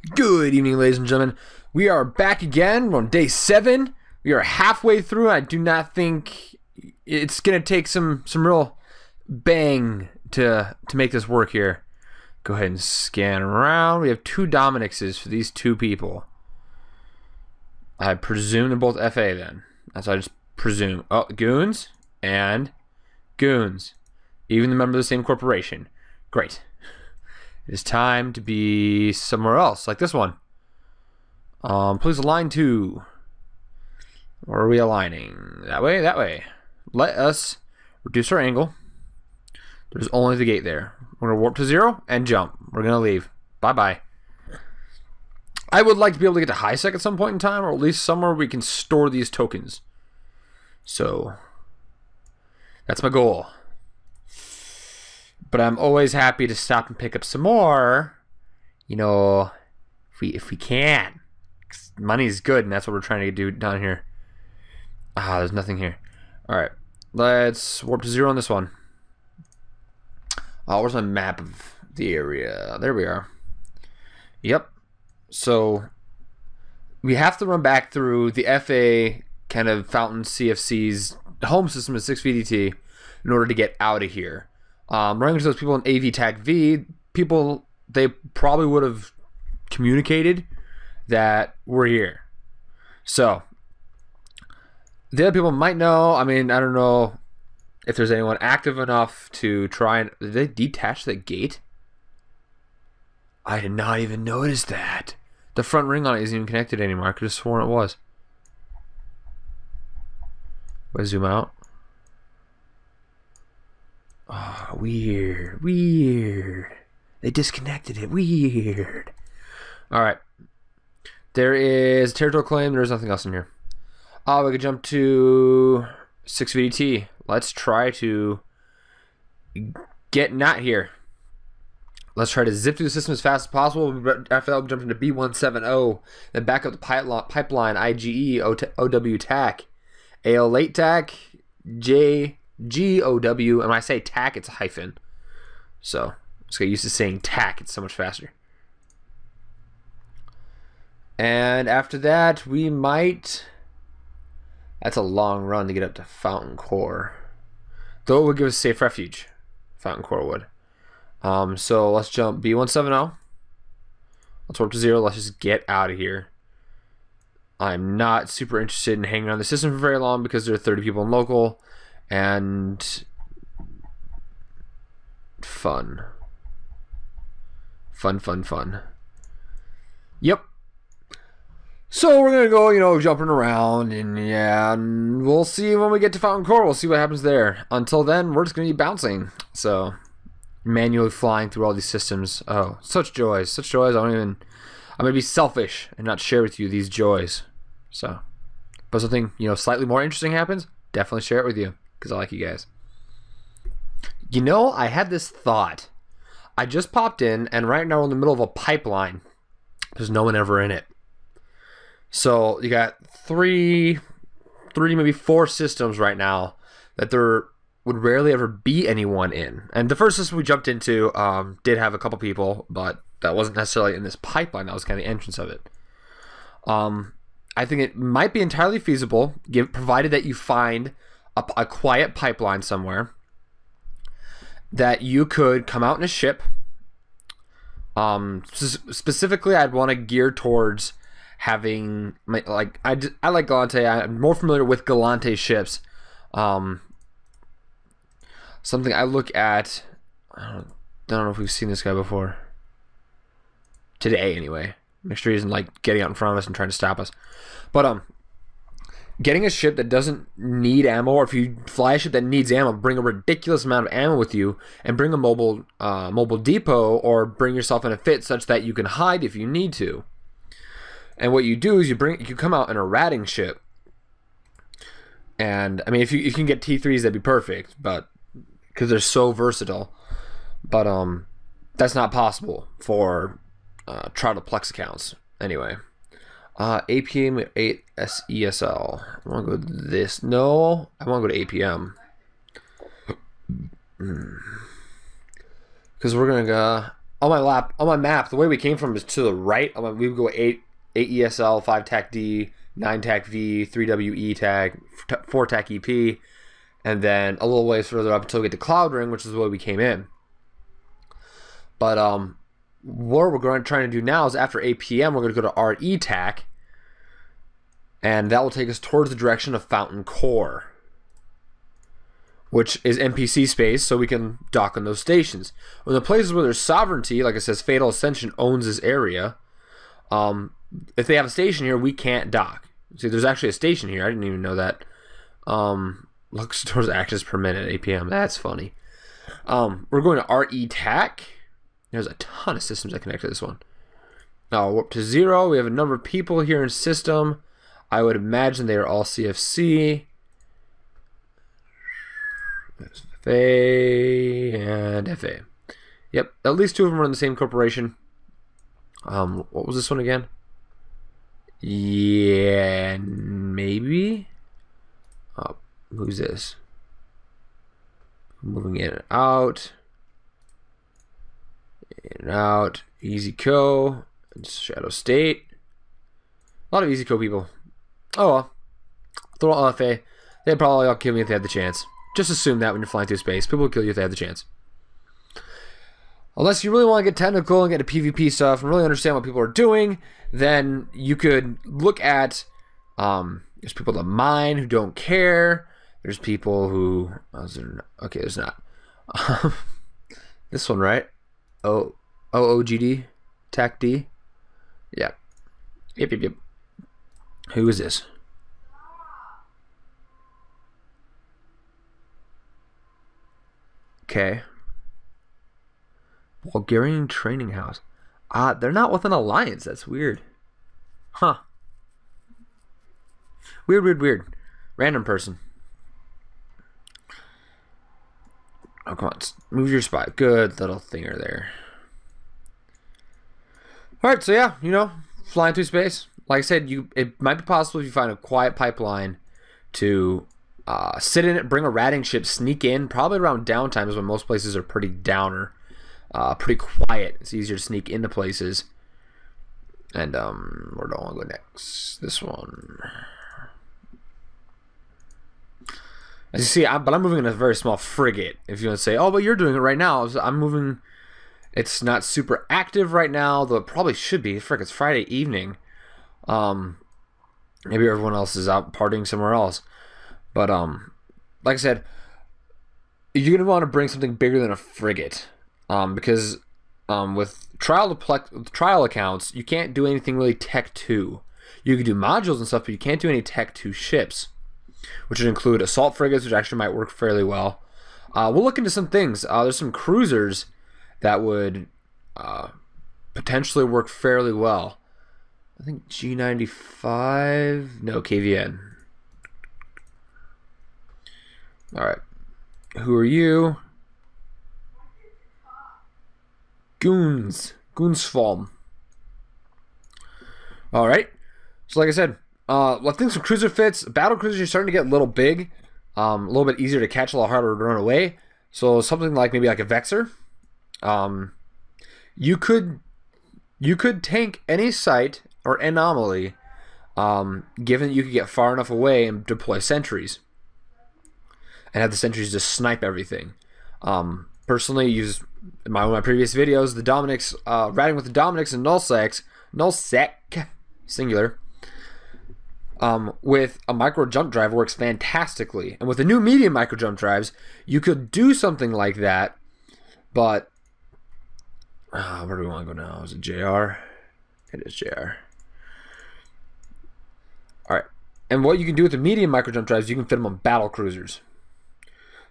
Good evening, ladies and gentlemen. We are back again. We're on day 7. We are halfway through. I do not think it's gonna take some real bang to make this work here. Go ahead and scan around. We have 2 Dominicses for these 2 people. I presume they're both FA then. That's what I just presume. Oh, goons and goons. Even the member of the same corporation. Great. It is time to be somewhere else, like this one. Please align to. Where are we aligning? That way, that way. Let us reduce our angle. There's only the gate there. We're going to warp to 0 and jump. We're going to leave. Bye-bye. I would like to be able to get to high sec at some point in time, or at least somewhere we can store these tokens. So, that's my goal. But I'm always happy to stop and pick up some more, you know, if we can. 'Cause money's good, and that's what we're trying to do down here. Ah, there's nothing here. Alright, let's warp to 0 on this one. Oh, where's my map of the area? There we are. Yep. So, we have to run back through the FA kind of Fountain CFC's home system of 6 VDT in order to get out of here. Running into those people in AV Tag V, people, they probably would have communicated that we're here. So, the other people might know. I mean, I don't know if there's anyone active enough to try and... Did they detach the gate? I did not even notice that. The front ring on it isn't even connected anymore. I could have sworn it was. Let's zoom out. Oh, weird. Weird. They disconnected it. Weird. Alright. There is territorial claim. There's nothing else in here. Oh, we could jump to 6 VDT. Let's try to get not here. Let's try to zip through the system as fast as possible. After that, we'll jump into B170. Then back up the pipeline. IGE, OW TAC, AL late TAC, JGOW. And when I say TAC, it's a hyphen. So, let's get used to saying TAC. It's so much faster. And after that, we might... That's a long run to get up to Fountain Core. Though it would give us safe refuge. Fountain Core would. So let's jump B170. Let's warp to 0. Let's just get out of here. I'm not super interested in hanging around the system for very long because there are 30 people in local. And fun. Fun. Yep. So we're gonna go, you know, jumping around, and yeah, and we'll see when we get to Fountain Core. We'll see what happens there. Until then, we're just gonna be bouncing. So manually flying through all these systems. Oh, such joys, such joys. I'm gonna be selfish and not share with you these joys. So, but something, you know, slightly more interesting happens, definitely share it with you because I like you guys. You know, I had this thought. I just popped in, and right now we're in the middle of a pipeline. There's no one ever in it. So you got 3, maybe 4 systems right now that there would rarely ever be anyone in. And the first system we jumped into did have a couple people, but that wasn't necessarily in this pipeline. That was kind of the entrance of it. I think it might be entirely feasible, provided that you find a quiet pipeline somewhere, that you could come out in a ship. Specifically, I'd want to gear towards having I like Galante. I'm more familiar with Galante ships. Something I look at. I don't know if we've seen this guy before. Today, anyway. Make sure he isn't like getting out in front of us and trying to stop us. But getting a ship that doesn't need ammo, or if you fly a ship that needs ammo, bring a ridiculous amount of ammo with you, and bring a mobile depot, or bring yourself in a fit such that you can hide if you need to. And what you do is you come out in a ratting ship. And I mean, if you can get T3s, that'd be perfect, but because they're so versatile. But that's not possible for Trial-2-PLEX accounts. Anyway, APM 8 SESL. I want to go to this. No, I want to go to APM. Because we're gonna go. on my map, the way we came from is to the right. We would go 8 ESL, 5 TAC D, 9 TAC V, 3 WE TAC, 4 TAC EP, and then a little ways further up until we get to Cloud Ring, which is the way we came in. But what we're trying to do now is after 8 p.m. we're going to go to RE TAC, and that will take us towards the direction of Fountain Core, which is NPC space, so we can dock on those stations. In the places where there's sovereignty, like it says, Fatal Ascension owns this area. If they have a station here, we can't dock. See, there's actually a station here. I didn't even know that. Looks towards actions per minute, 8 p.m. That's funny. We're going to RE TAC. There's a ton of systems that connect to this one. Now we're up to 0. We have a number of people here in system. I would imagine they are all CFC. There's FA and FA. Yep, at least 2 of them are in the same corporation. What was this one again? Yeah, maybe. Who's this? Moving in and out. In and out. Easy Co. Shadow State. A lot of Easy Co people. Oh well. Throw all FA. They'd probably all kill me if they had the chance. Just assume that when you're flying through space. People will kill you if they have the chance. Unless you really want to get technical and get into PvP stuff and really understand what people are doing, then you could look at, there's people that mine who don't care. There's people who, okay, there's not. This one, right? OOGD, TAC D. Yep. Yep. Who is this? Okay. Bulgarian Training House. They're not with an alliance. That's weird. Huh. Weird. Random person. Oh, come on. Move your spot. Good little thinger there. Alright, so yeah, flying through space. Like I said, it might be possible if you find a quiet pipeline to sit in it, bring a ratting ship, sneak in. Probably around downtime is when most places are pretty downer. Pretty quiet. It's easier to sneak into places. And where do I want to go next? This one. As you see, I'm moving in a very small frigate. If you want to say, oh, but you're doing it right now. I'm moving. It's not super active right now, though it probably should be. Frick, it's Friday evening. Maybe everyone else is out partying somewhere else. But like I said, you're gonna want to bring something bigger than a frigate. Because with Trial-2-PLEX trial accounts, you can't do anything really Tech 2. You can do modules and stuff, but you can't do any Tech 2 ships, which would include assault frigates, which actually might work fairly well. We'll look into some things. There's some cruisers that would potentially work fairly well. I think G95, no, KVN. All right, who are you? Goonsform. Alright. So like I said, I think some cruiser fits. Battle cruisers are starting to get a little big. A little bit easier to catch, a lot harder to run away. So something like maybe like a Vexor. You could tank any site or anomaly, given that you could get far enough away and deploy sentries. And have the sentries just snipe everything. Personally, use in one of my previous videos, the Dominics, ratting with the Dominics and Nullsec, singular, with a micro jump drive works fantastically. And with the new medium micro jump drives, you could do something like that, but where do we want to go now? Is it JR? It is JR. Alright. And what you can do with the medium micro jump drives, you can fit them on battle cruisers.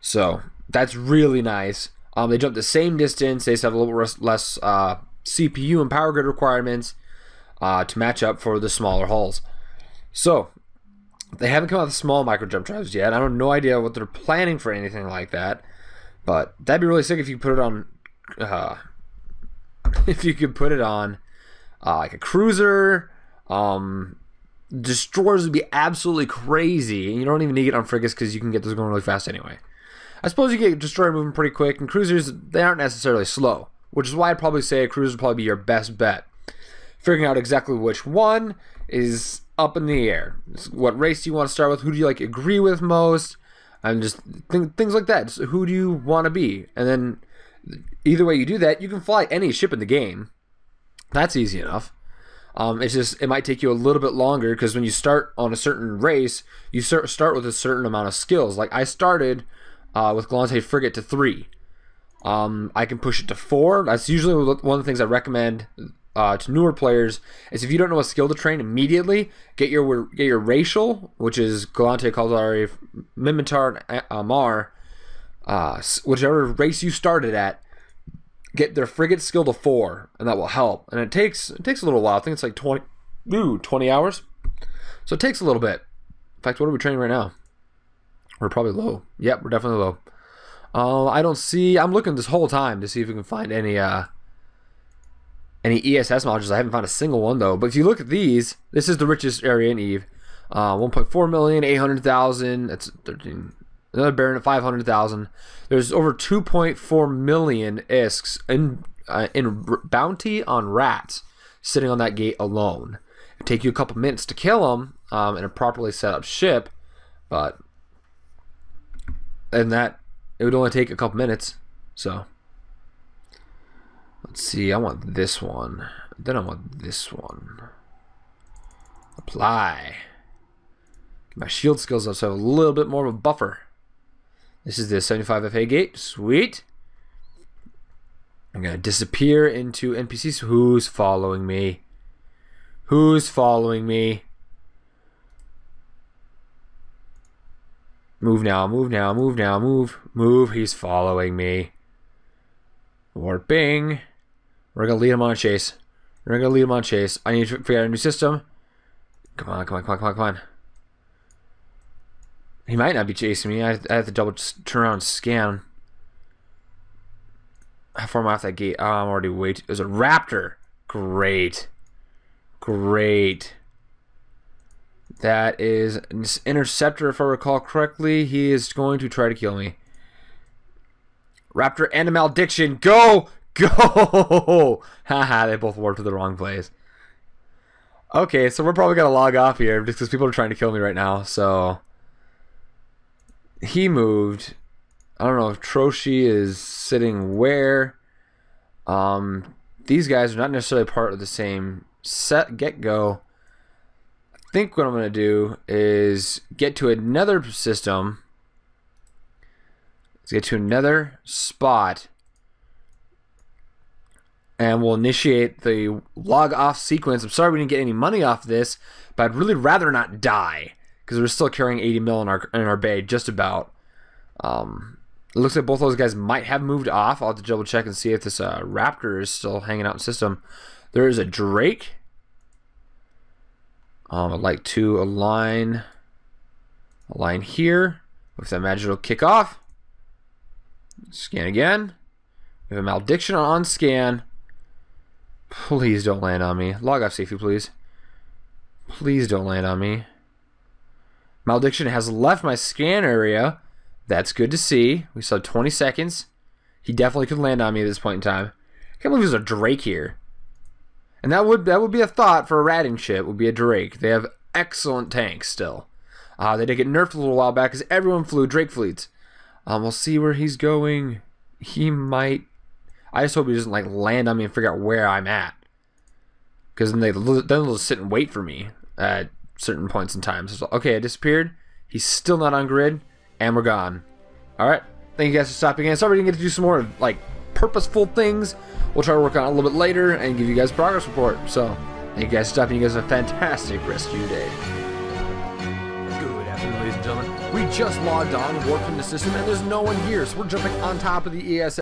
So that's really nice. They jump the same distance. They just have a little less CPU and power grid requirements to match up for the smaller hulls. So they haven't come out with small micro jump drives yet. I have no idea what they're planning for anything like that. But that'd be really sick if you put it on. If you could put it on like a cruiser. Destroyers would be absolutely crazy. And you don't even need it on frigates because you can get those going really fast anyway. I suppose you get destroyer moving pretty quick, and cruisers, they aren't necessarily slow. which is why I'd probably say a cruiser would probably be your best bet. Figuring out exactly which one is up in the air. What race do you want to start with? Who do you like agree with most? And just things like that. Just who do you want to be? And then either way you do that, you can fly any ship in the game. That's easy enough. It's just, it might take you a little bit longer because when you start on a certain race, you start with a certain amount of skills. Like I started with Galante Frigate to 3. I can push it to 4. That's usually one of the things I recommend to newer players. Is if you don't know a skill to train immediately, get your racial, which is Galante, Caldari, Mimitar, Amar, whichever race you started at. Get their frigate skill to 4, and that will help. And it takes a little while. I think it's like 20 hours. So it takes a little bit. In fact, what are we training right now? We're probably low. Yep, we're definitely low. I don't see. I'm looking this whole time to see if we can find any ESS modules. I haven't found a single one though. But if you look at these, this is the richest area in Eve. 1.4 million, 800,000. That's 13. Another Baron at 500,000. There's over 2.4 million isks in bounty on rats sitting on that gate alone. It'd take you a couple minutes to kill them in a properly set up ship, but and that it would only take a couple minutes. So let's see. I want this one. Then I want this one. Apply. Get my shield skills up so I have a little bit more of a buffer. This is the 75 FA gate. Sweet. I'm going to disappear into NPCs. Who's following me? Who's following me? Move now, move now, move now, move. Move. He's following me. Warping. We're going to lead him on a chase. We're going to lead him on a chase. I need to figure out a new system. Come on, come on, come on, come on, come on. He might not be chasing me. I have to double turn around and scan. How far am I off that gate? Oh, I'm already way too... There's a raptor. Great. Great. That is an interceptor, if I recall correctly. He is going to try to kill me. Raptor and a malediction. Go! Go! Haha, they both warped to the wrong place. Okay, so we're probably going to log off here just because people are trying to kill me right now, so... He moved. I don't know if Troshi is sitting where. These guys are not necessarily part of the same set get-go. I think what I'm going to do is get to another system. Let's get to another spot. And we'll initiate the log off sequence. I'm sorry we didn't get any money off this, but I'd really rather not die. Because we're still carrying 80 mil in our bay, just about. It looks like both those guys might have moved off. I'll have to double check and see if this Raptor is still hanging out in system. There is a Drake. I'd like to align here. With that magic, it'll kick off. Scan again. We have a malediction on scan. Please don't land on me. Log off safely, please. Please don't land on me. Malediction has left my scan area. That's good to see. We still have 20 seconds. He definitely could land on me at this point in time. I can't believe there's a Drake here. And that would be a thought for a ratting ship, would be a Drake. They have excellent tanks still. They did get nerfed a little while back because everyone flew Drake fleets. We'll see where he's going. He might... I just hope he doesn't like land on me and figure out where I'm at. Because then they'll just sit and wait for me at certain points in time. So, okay, I disappeared. He's still not on grid, and we're gone. Alright, thank you guys for stopping in. Sorry we didn't get to do some more like purposeful things. We'll try to work on it a little bit later and give you guys a progress report. So, thank you guys for stopping. You guys have a fantastic rest of your day. Good afternoon, ladies and gentlemen. We just logged on, warped from the system, and there's no one here, so we're jumping on top of the ESS.